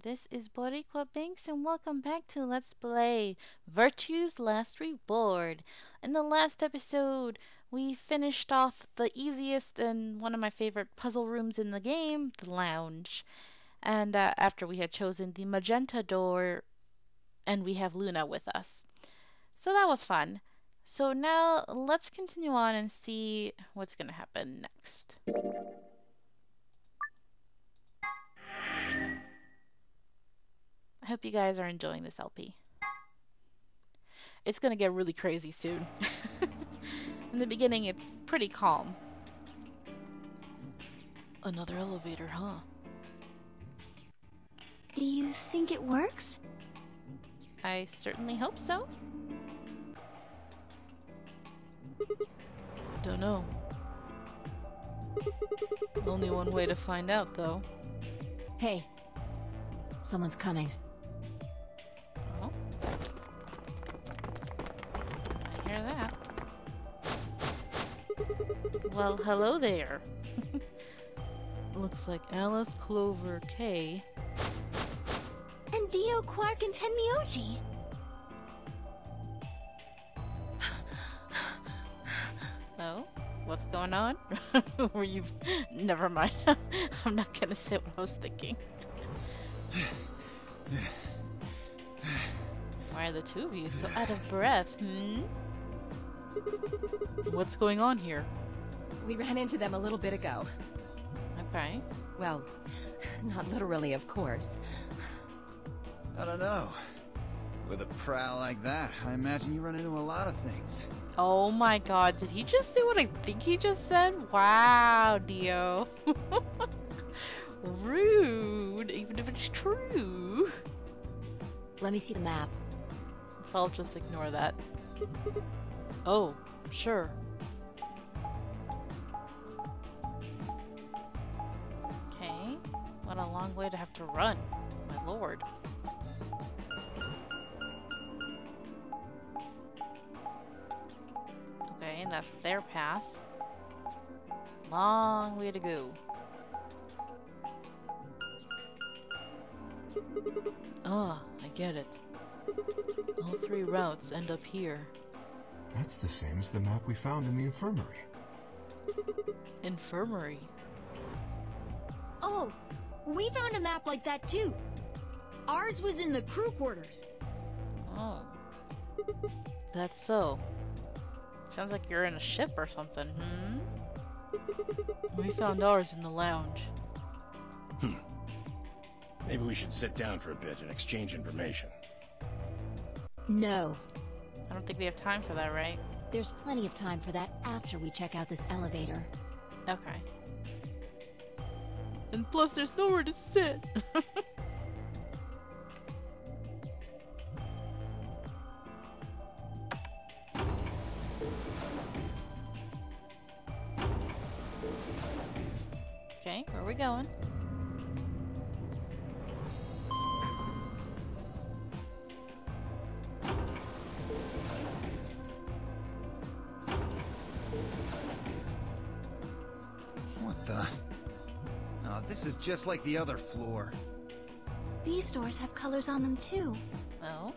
This is Boricua Banks, and welcome back to Let's Play Virtue's Last Reward. In the last episode, we finished off the easiest and one of my favorite puzzle rooms in the game, the lounge. And after we had chosen the magenta door, and we have Luna with us. So that was fun. So now let's continue on and see what's going to happen next. I hope you guys are enjoying this LP. It's gonna get really crazy soon. In the beginning, it's pretty calm. Another elevator, huh? Do you think it works? I certainly hope so. Don't know. Only one way to find out, though. Hey, someone's coming. Oh. I hear that. Well, hello there. Looks like Alice, Clover, Kay. And Dio, Quark, and Tenmyoji. Oh? What's going on? Were you... Never mind. I'm not gonna say what I was thinking. Why are the two of you so out of breath, What's going on here? We ran into them a little bit ago. Okay. Well, not literally, of course. I don't know. With a prowl like that, I imagine you run into a lot of things. Oh my god, did he just say what I think he just said? Wow, Dio. Rude, even if it's true. Let me see the map. So I'll just ignore that. Oh, sure. Okay, what a long way to have to run. My lord. Okay, and that's their path. Long way to go. Ah, I get it. All three routes end up here. That's the same as the map we found in the infirmary. Infirmary? Oh, we found a map like that too. Ours was in the crew quarters. Oh. That's so. Sounds like you're in a ship or something, We found ours in the lounge. Maybe we should sit down for a bit and exchange information. No. I don't think we have time for that, right? There's plenty of time for that after we check out this elevator. Okay. And plus, there's nowhere to sit. Okay, where are we going? What the? Oh, this is just like the other floor. These doors have colors on them too. Oh?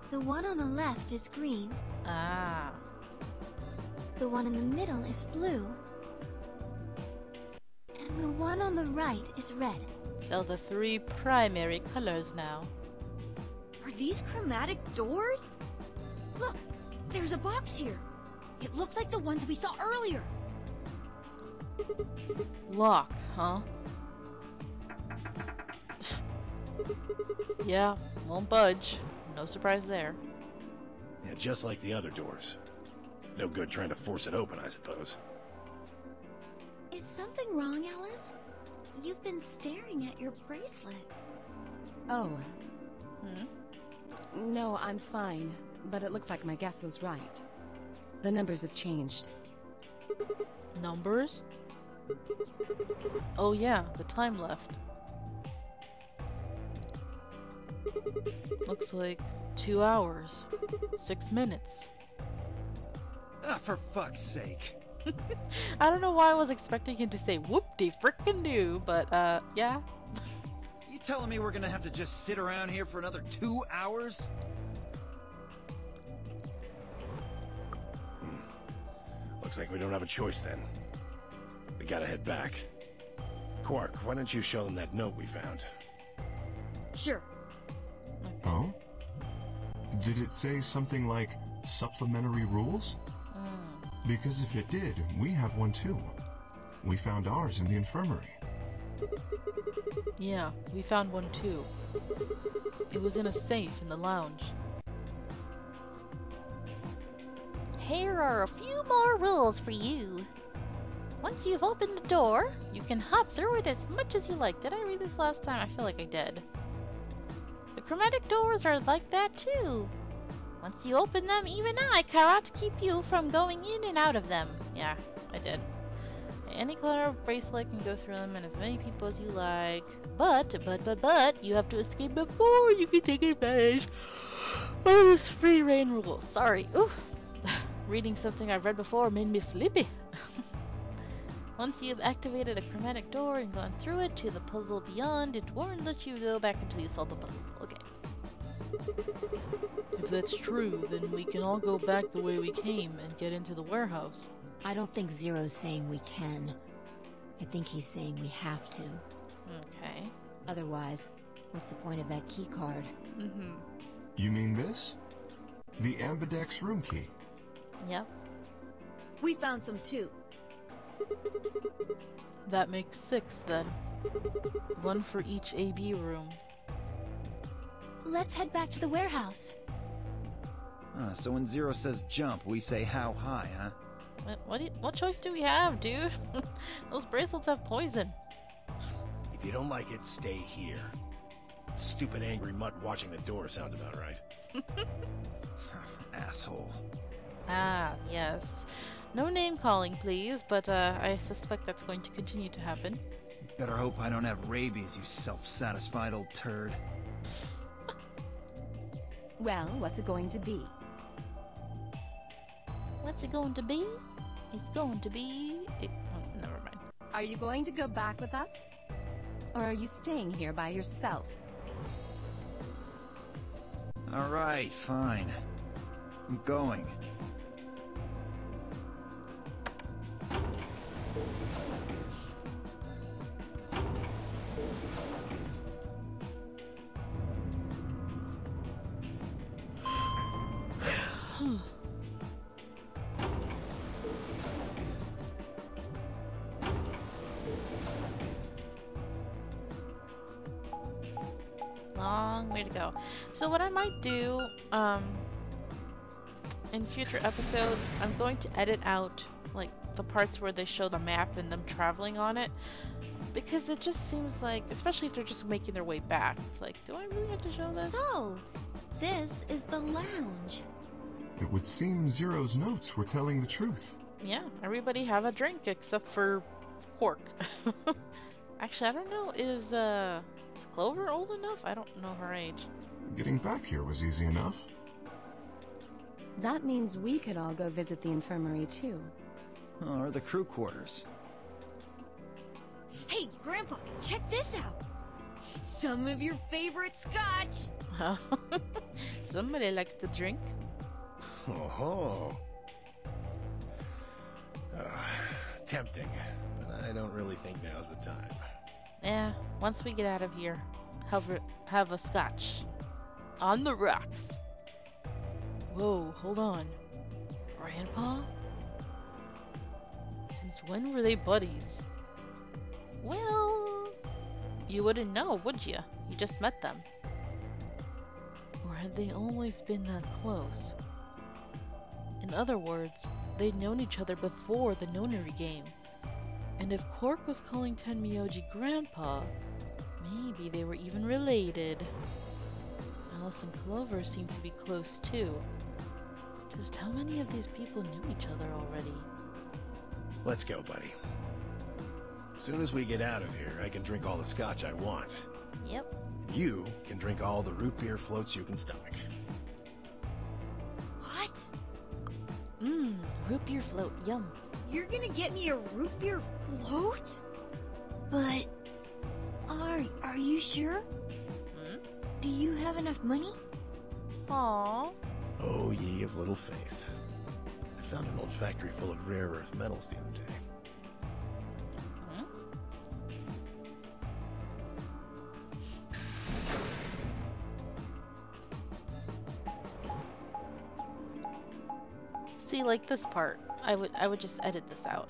The one on the left is green. Ah. The one in the middle is blue. And the one on the right is red. So the three primary colors now. Are these chromatic doors? Look, there's a box here. It looks like the ones we saw earlier. Lock, huh? Yeah, won't budge. No surprise there. Yeah, just like the other doors. No good trying to force it open, I suppose. Is something wrong, Alice? You've been staring at your bracelet. Oh, Hmm? no, I'm fine. But it looks like my guess was right. The numbers have changed. Numbers? Oh yeah, the time left. Looks like 2 hours, 6 minutes. Ah, for fuck's sake. I don't know why I was expecting him to say whoop-de-frickin-do, but yeah. You telling me we're gonna have to just sit around here for another 2 hours? Looks like we don't have a choice then. We gotta head back. Quark, why don't you show them that note we found? Sure. Oh? Did it say something like supplementary rules? Because if it did, we have one too. We found ours in the infirmary. Yeah, we found one too. It was in a safe in the lounge. Here are a few more rules for you. Once you've opened the door, you can hop through it as much as you like. Did I read this last time? I feel like I did. The chromatic doors are like that too. Once you open them, even I cannot keep you from going in and out of them. Yeah, I did. Any color of bracelet can go through them and as many people as you like. But, you have to escape before you can take advantage of this free reign rule. Sorry. Ooh. Reading something I've read before made me sleepy. Once you've activated a chromatic door and gone through it to the puzzle beyond, it won't let you go back until you solve the puzzle. Okay. If that's true, then we can all go back the way we came and get into the warehouse. I don't think Zero's saying we can. I think he's saying we have to. Okay. Otherwise, what's the point of that key card? You mean this? The Ambidex room key. Yep. We found some too. That makes 6 then. One for each AB room. Let's head back to the warehouse. So when Zero says jump, we say how high, huh? What choice do we have, dude? Those bracelets have poison. If you don't like it, stay here. Stupid angry mutt watching the door sounds about right. Asshole. Ah, yes. No name calling, please, but I suspect that's going to continue to happen. Better hope I don't have rabies, you self-satisfied old turd. Well, what's it going to be? What's it going to be? It's going to be... oh, never mind. Are you going to go back with us? Or are you staying here by yourself? Alright, fine. I'm going. Long way to go. So what I might do, in future episodes, I'm going to edit out, like, the parts where they show the map and them traveling on it. Because it just seems like, especially if they're just making their way back, it's like, do I really have to show this? So, this is the lounge. It would seem Zero's notes were telling the truth. Yeah, everybody have a drink except for Quark. Actually, I don't know, is Clover old enough? I don't know her age. Getting back here was easy enough. That means we could all go visit the infirmary too. Or the crew quarters. Hey, Grandpa, check this out. Some of your favorite scotch. Somebody likes to drink. Oh, tempting, but I don't really think now's the time. Yeah, once we get out of here, have a scotch. On the rocks. Whoa, hold on. Grandpa? Since when were they buddies? Well, you wouldn't know, would you? You just met them. Or had they always been that close? In other words, they'd known each other before the Nonary game. And if Quark was calling Tenmyoji Grandpa, maybe they were even related. Alice and Clover seemed to be close too. Just how many of these people knew each other already? Let's go, buddy. As soon as we get out of here, I can drink all the scotch I want. Yep. You can drink all the root beer floats you can stomach. What? Root beer float, yum. You're gonna get me a root beer float? But are you sure? Do you have enough money? Aww. Oh, ye of little faith. I found an old factory full of rare earth metals the other day. Hmm? See, like this part, I would just edit this out.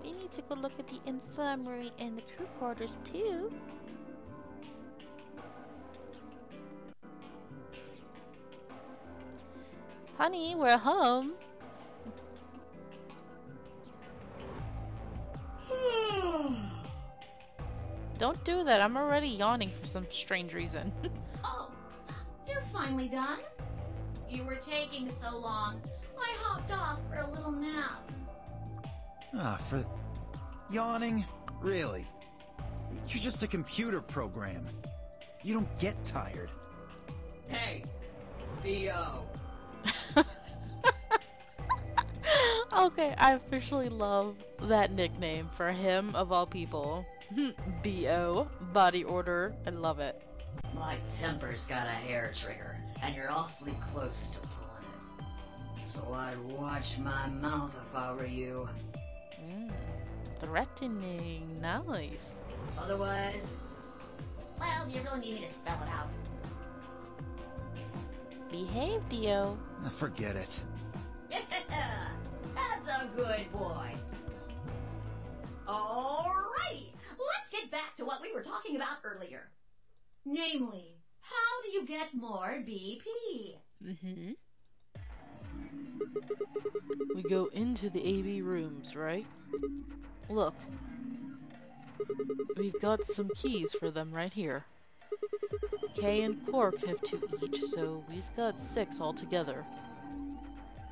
We need to go look at the infirmary and the crew quarters too. Honey, we're home. Don't do that. I'm already yawning for some strange reason. Oh, you're finally done? You were taking so long. I hopped off for a little nap. For... yawning? Really? You're just a computer program. You don't get tired. Hey, B.O. Okay, I officially love that nickname for him of all people. B.O. Body order. I love it. My temper's got a hair trigger, and you're awfully close to pulling it. So I'd watch my mouth if I were you. Threatening. Nice. Otherwise, Well, do you really need me to spell it out? Behave, Dio. Forget it. That's a good boy. Alrighty, let's get back to what we were talking about earlier. Namely, how do you get more BP? Mm-hmm. We go into the AB rooms, right? Look. We've got some keys for them right here. Kay and Quark have 2 each, so we've got 6 altogether.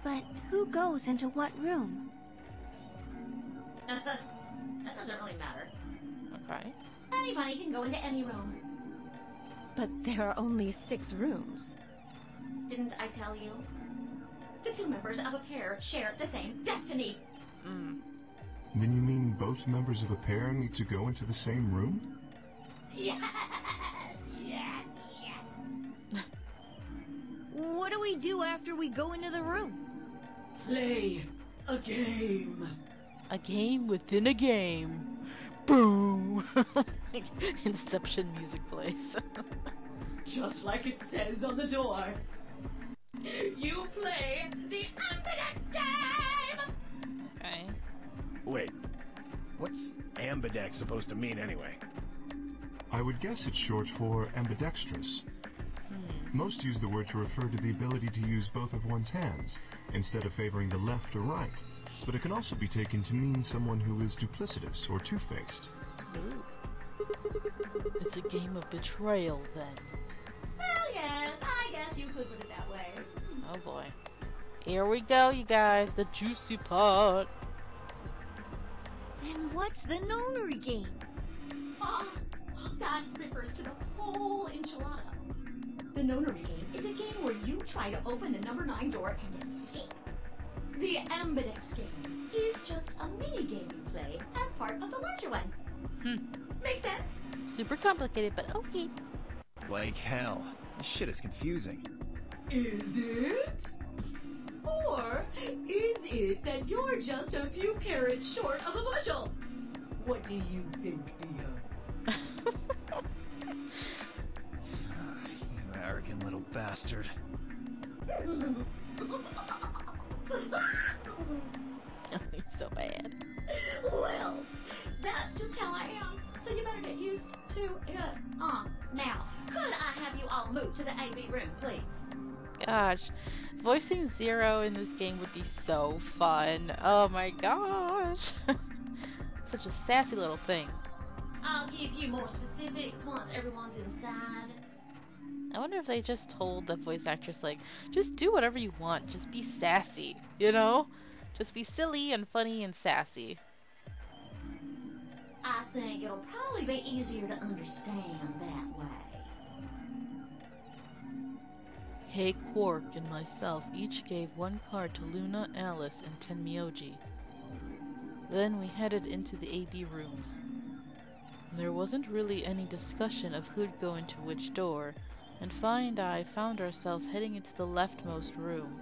But who goes into what room? That doesn't really matter. Okay. Anybody can go into any room. But there are only 6 rooms. Didn't I tell you? The 2 members of a pair share the same destiny. Then you mean both members of a pair need to go into the same room? Yes. What do we do after we go into the room? Play a game. A game within a game. Boom! Inception music plays. Just like it says on the door. You play the Ambidex game! Okay. Wait, what's ambidex supposed to mean anyway? I would guess it's short for ambidextrous. Most use the word to refer to the ability to use both of one's hands, instead of favoring the left or right. But it can also be taken to mean someone who is duplicitous or two-faced. Ooh. It's a game of betrayal, then. Well, yes, I guess you could put it that way. Oh boy. Here we go, you guys. The juicy part. Then what's the Nonary game? That refers to the whole enchilada. The Nonary game is a game where you try to open the number 9 door and escape. The Ambidex game is just a mini game you play as part of the larger one. Make sense? Super complicated, but okay. Like hell. This shit is confusing. Is it? Or is it that you're just a few carrots short of a bushel? What do you think, Bia? You arrogant little bastard. He's so bad. Well, that's just how I am. So you better get used to it. Now, could I have you all move to the AB room, please? Gosh. Voicing Zero in this game would be so fun. Oh my gosh. Such a sassy little thing. I'll give you more specifics once everyone's inside. I wonder if they just told the voice actress, like, just do whatever you want. Just be sassy, you know? Just be silly and funny and sassy. I think it'll probably be easier to understand that way. Kay, Quark, and myself each gave 1 card to Luna, Alice, and Tenmyoji. Then we headed into the AB rooms. There wasn't really any discussion of who'd go into which door, and Fi and I found ourselves heading into the leftmost room.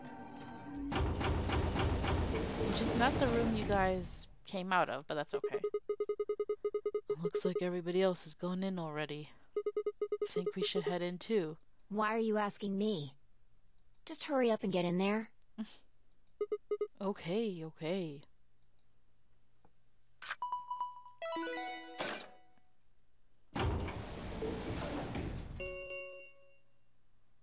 Which is not the room you guys came out of, but that's okay. Looks like everybody else has gone in already. Think we should head in too. Why are you asking me? Just hurry up and get in there. Okay, okay.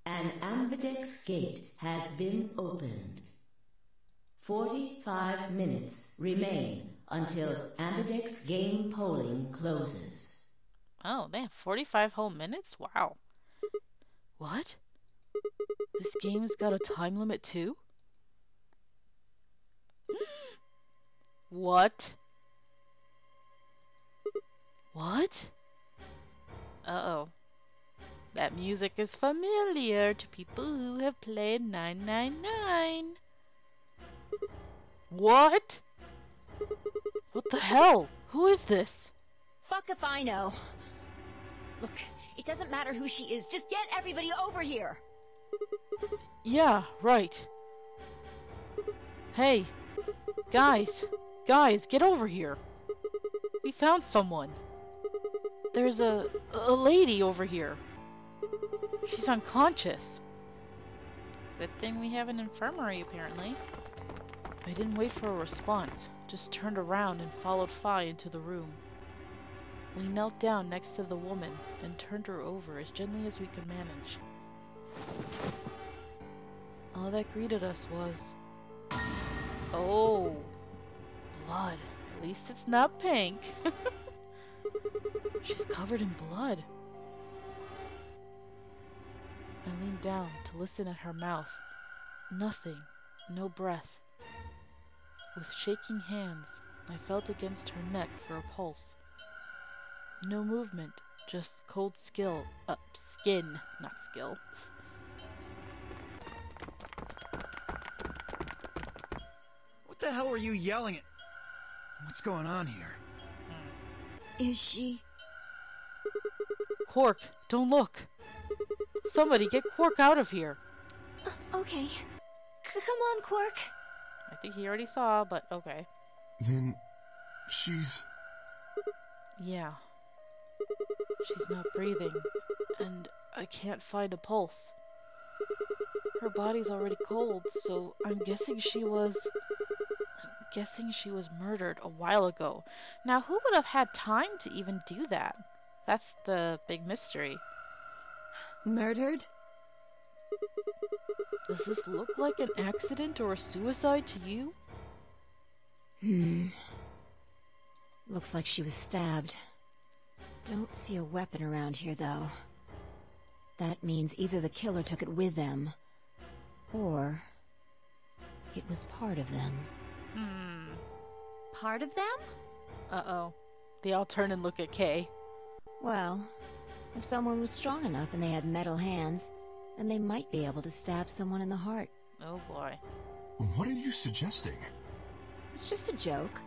An ambidex gate has been opened. 45 minutes remain until ambidex game polling closes. Oh, they have 45 whole minutes? Wow. What? This game's got a time limit too? What? What? Uh-oh. That music is familiar to people who have played 999. What? What the hell? Who is this? Fuck if I know. Look, it doesn't matter who she is. Just get everybody over here. Yeah, right. Hey, guys, get over here. We found someone. There's a lady over here. She's unconscious. Good thing we have an infirmary, apparently. I didn't wait for a response, just turned around and followed Fi into the room. We knelt down next to the woman and turned her over as gently as we could manage. All that greeted us was... oh, blood. At least it's not pink. She's covered in blood. I leaned down to listen at her mouth. Nothing, no breath. With shaking hands, I felt against her neck for a pulse. No movement, just cold skin, not skill. What the hell were you yelling at? What's going on here? Is she? Quark, don't look. Somebody get Quark out of here. Okay. Come on, Quark. I think he already saw, but okay. Then she's... yeah. She's not breathing, and I can't find a pulse. Her body's already cold, so I'm guessing she was murdered a while ago. Now, who would have had time to even do that? That's the big mystery. Murdered? Does this look like an accident or a suicide to you? Looks like she was stabbed. Don't see a weapon around here, though. That means either the killer took it with them, or it was part of them. Part of them? Uh-oh. They all turn and look at Kay. Well, if someone was strong enough and they had metal hands, then they might be able to stab someone in the heart. Oh boy. What are you suggesting? It's just a joke.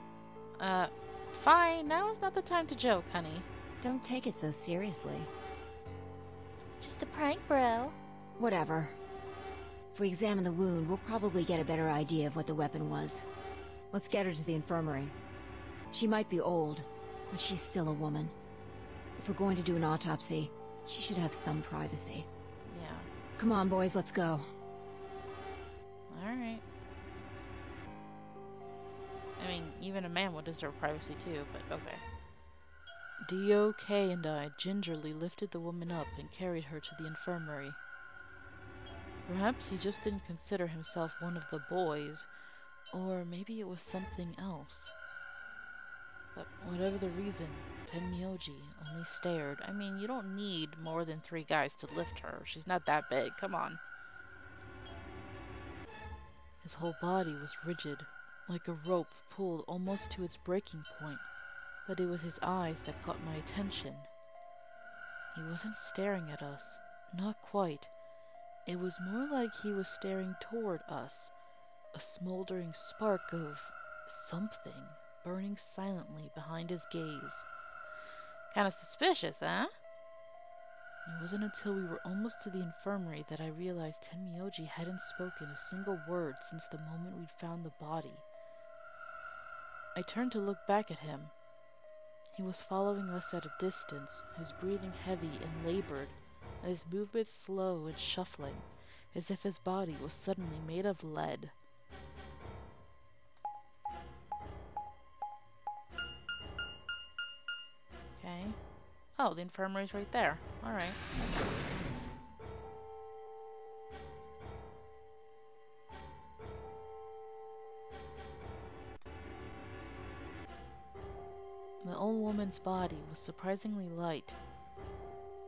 Fine. Now is not the time to joke, honey. Don't take it so seriously. Just a prank, bro. Whatever. If we examine the wound, we'll probably get a better idea of what the weapon was. Let's get her to the infirmary. She might be old, but she's still a woman. If we're going to do an autopsy, she should have some privacy. Yeah. Come on, boys, let's go. Alright. I mean, even a man would deserve privacy too, but okay. D.O.K. and I gingerly lifted the woman up and carried her to the infirmary. Perhaps he just didn't consider himself one of the boys, or maybe it was something else. But whatever the reason, Tenmyoji only stared. I mean, you don't need more than 3 guys to lift her. She's not that big, come on. His whole body was rigid, like a rope pulled almost to its breaking point. But it was his eyes that caught my attention. He wasn't staring at us, not quite. It was more like he was staring toward us, a smoldering spark of something burning silently behind his gaze. Kind of suspicious, huh? It wasn't until we were almost to the infirmary that I realized Tenmyoji hadn't spoken a single word since the moment we'd found the body. I turned to look back at him. He was following us at a distance, his breathing heavy and labored, and his movements slow and shuffling, as if his body was suddenly made of lead. Okay. Oh, the infirmary's right there. Alright. The old woman's body was surprisingly light.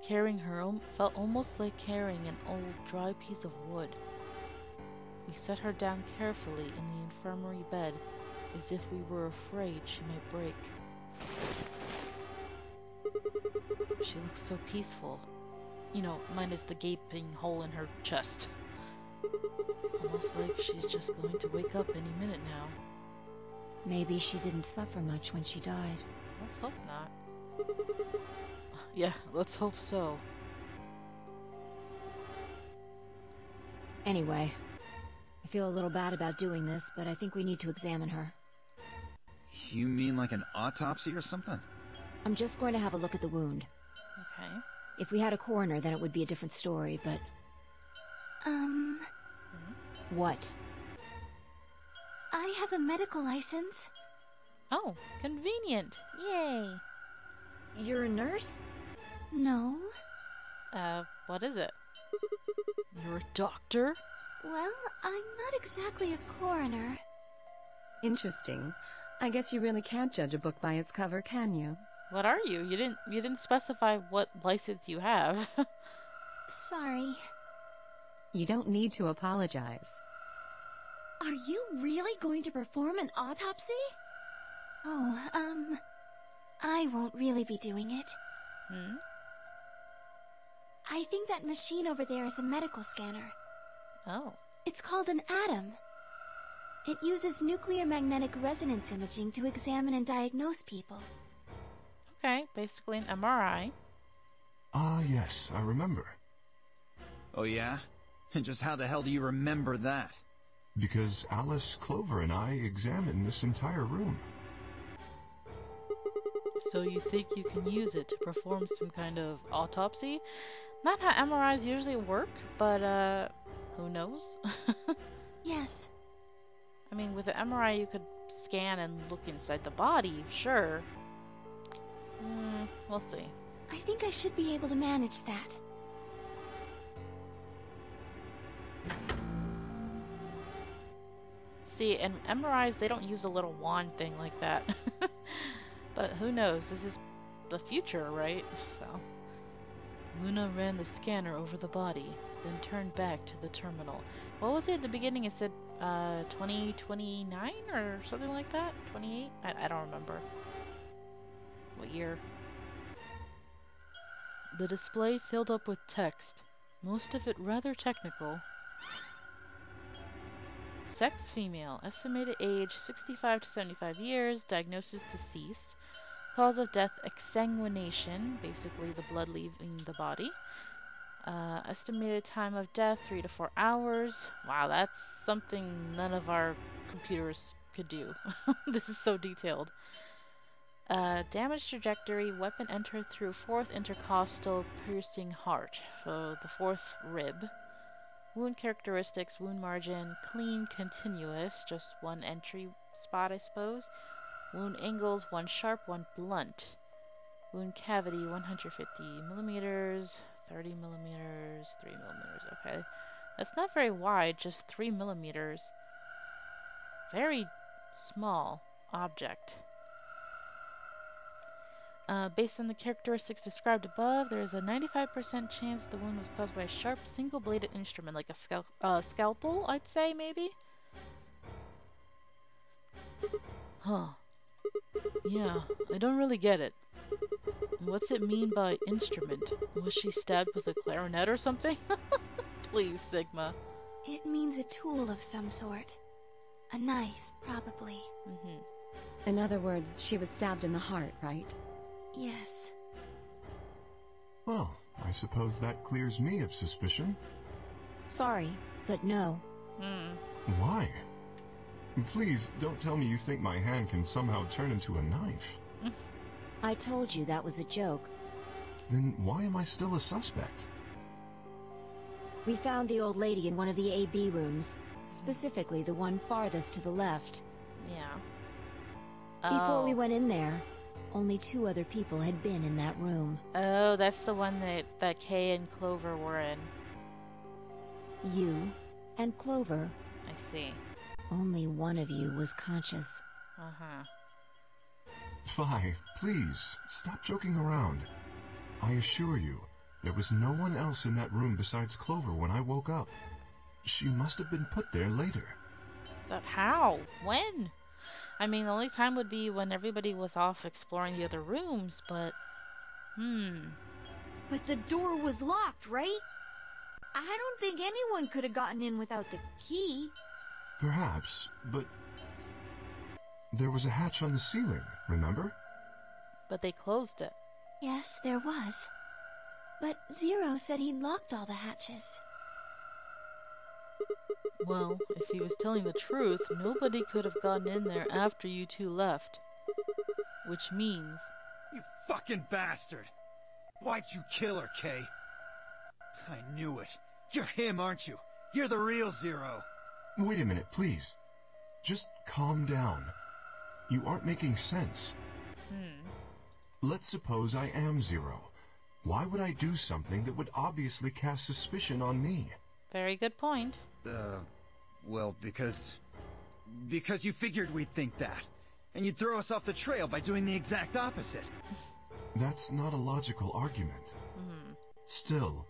Carrying her felt almost like carrying an old, dry piece of wood. We set her down carefully in the infirmary bed, as if we were afraid she might break. She looks so peaceful. You know, minus the gaping hole in her chest. Almost like she's just going to wake up any minute now. Maybe she didn't suffer much when she died. Let's hope not. Yeah, let's hope so. Anyway, I feel a little bad about doing this, but I think we need to examine her. You mean like an autopsy or something? I'm just going to have a look at the wound. Okay. If we had a coroner, then it would be a different story, but... What? I have a medical license. Oh, convenient. Yay. You're a nurse? No. What is it? You're a doctor? Well, I'm not exactly a coroner. Interesting. I guess you really can't judge a book by its cover, can you? What are you? You didn't specify what license you have. Sorry. You don't need to apologize. Are you really going to perform an autopsy? Oh, I won't really be doing it. I think that machine over there is a medical scanner. Oh. It's called an ATOM. It uses nuclear magnetic resonance imaging to examine and diagnose people. Okay, basically an MRI. Ah, yes, I remember. Oh yeah? And just how the hell do you remember that? Because Alice, Clover, and I examined this entire room. So you think you can use it to perform some kind of autopsy? Not how MRIs usually work, but who knows? Yes. I mean, with an MRI you could scan and look inside the body, sure. We'll see. I think I should be able to manage that. See, in MRIs they don't use a little wand thing like that. But who knows? This is the future, right? So Luna ran the scanner over the body, then turned back to the terminal. What was it at the beginning? It said 2029 or something like that? 28? I don't remember. What year? The display filled up with text, most of it rather technical. Sex female, estimated age 65 to 75 years, diagnosis deceased, cause of death exsanguination, basically the blood leaving the body. Estimated time of death 3 to 4 hours. Wow, that's something none of our computers could do. This is so detailed. Damage trajectory, weapon entered through 4th intercostal piercing heart, so the 4th rib. Wound characteristics, wound margin, clean, continuous, just one entry spot, I suppose. Wound angles, one sharp, one blunt. Wound cavity, 150 millimeters, 30 millimeters, 3 millimeters, okay. That's not very wide, just 3 millimeters. Very small object. Based on the characteristics described above, there is a 95% chance the wound was caused by a sharp, single-bladed instrument, like a scalpel, I'd say, maybe? Huh. Yeah, I don't really get it. What's it mean by instrument? Was she stabbed with a clarinet or something? Please, Sigma. It means a tool of some sort. A knife, probably. In other words, she was stabbed in the heart, right? Yes. Well, I suppose that clears me of suspicion. Sorry, but no. Why? Please, don't tell me you think my hand can somehow turn into a knife. I told you that was a joke. Then why am I still a suspect? We found the old lady in one of the AB rooms, specifically the one farthest to the left. Yeah. Before we went in there, only 2 other people had been in that room. Oh, that's the one that Kay and Clover were in. You and Clover. I see. Only one of you was conscious. Uh-huh. Fi, please, stop joking around. I assure you, there was no one else in that room besides Clover when I woke up. She must have been put there later. But how? When? I mean, the only time would be when everybody was off exploring the other rooms, but... But the door was locked, right? I don't think anyone could have gotten in without the key. Perhaps, but... There was a hatch on the ceiling, remember? But they closed it. Yes, there was. But Zero said he'd locked all the hatches. Well, if he was telling the truth, nobody could have gotten in there after you two left. Which means... You fucking bastard! Why'd you kill her, Kay? I knew it. You're him, aren't you? You're the real Zero. Wait a minute, please. Just calm down. You aren't making sense. Let's suppose I am Zero. Why would I do something that would obviously cast suspicion on me? Very good point. Well, because you figured we'd think that. And you'd throw us off the trail by doing the exact opposite. That's not a logical argument. Still,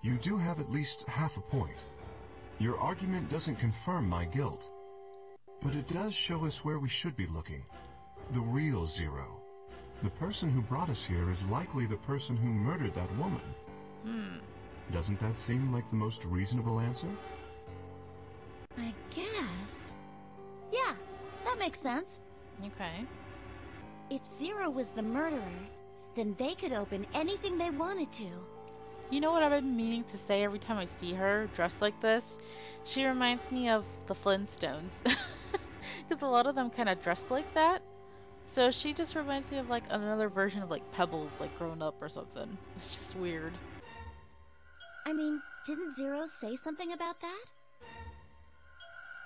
you do have at least half a point. Your argument doesn't confirm my guilt. But it does show us where we should be looking. The real Zero. The person who brought us here is likely the person who murdered that woman. Doesn't that seem like the most reasonable answer? I guess. Yeah, that makes sense. Okay. If Zero was the murderer, then they could open anything they wanted to. You know what I've been meaning to say every time I see her dressed like this? She reminds me of the Flintstones. Because a lot of them kind of dress like that. So she just reminds me of like another version of like Pebbles, like grown up or something. It's just weird. I mean, didn't Zero say something about that?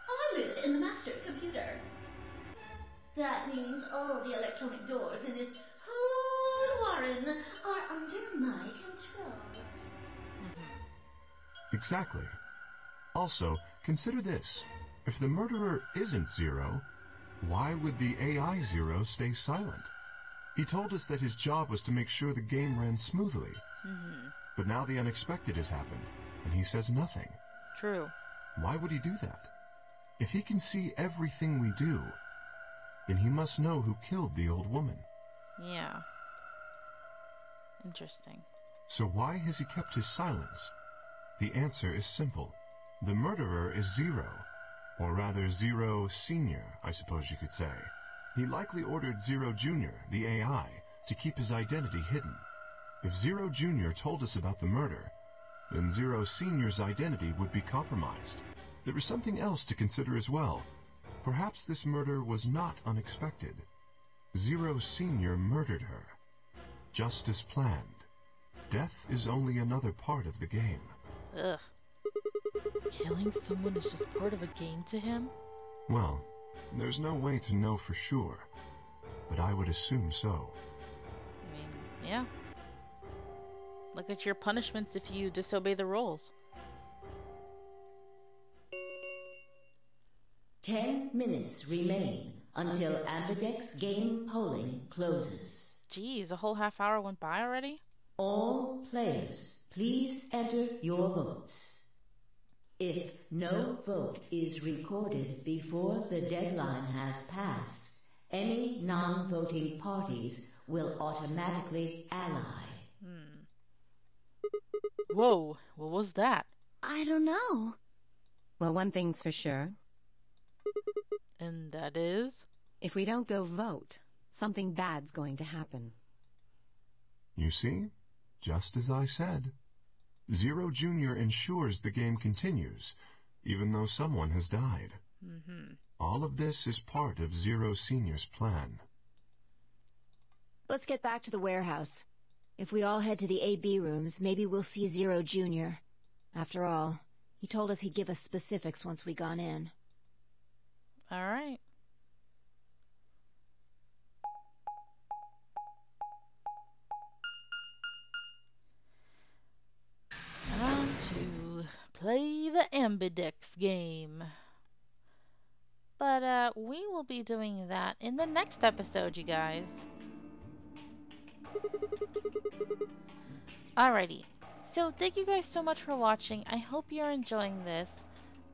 I live in the master computer. That means all the electronic doors in this whole warren are under my control. Exactly. Also, consider this. If the murderer isn't Zero, why would the AI Zero stay silent? He told us that his job was to make sure the game ran smoothly. But now the unexpected has happened, and he says nothing. True. Why would he do that? If he can see everything we do, then he must know who killed the old woman. Yeah. Interesting. So why has he kept his silence? The answer is simple. The murderer is Zero. Or rather, Zero Senior, I suppose you could say. He likely ordered Zero Junior, the AI, to keep his identity hidden. If Zero Junior told us about the murder, then Zero Senior's identity would be compromised. There is something else to consider as well. Perhaps this murder was not unexpected. Zero Senior murdered her. Just as planned. Death is only another part of the game. Ugh. Killing someone is just part of a game to him? Well, there's no way to know for sure, but I would assume so. I mean, yeah. Look at your punishments if you disobey the rules. 10 minutes remain until Ambidex game polling closes. Geez, a whole half hour went by already? All players, please enter your votes. If no vote is recorded before the deadline has passed, any non-voting parties will automatically ally. Whoa, what was that? I don't know. Well, one thing's for sure. And that is? If we don't go vote, something bad's going to happen. You see? Just as I said. Zero Jr. ensures the game continues, even though someone has died. All of this is part of Zero Sr.'s plan. Let's get back to the warehouse. If we all head to the AB rooms, maybe we'll see Zero Jr. After all, he told us he'd give us specifics once we gone in. Alright. Time to play the Ambidex game. But we will be doing that in the next episode, you guys. Alrighty. So thank you guys so much for watching. I hope you're enjoying this.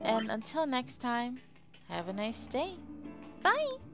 And until next time, have a nice day. Bye!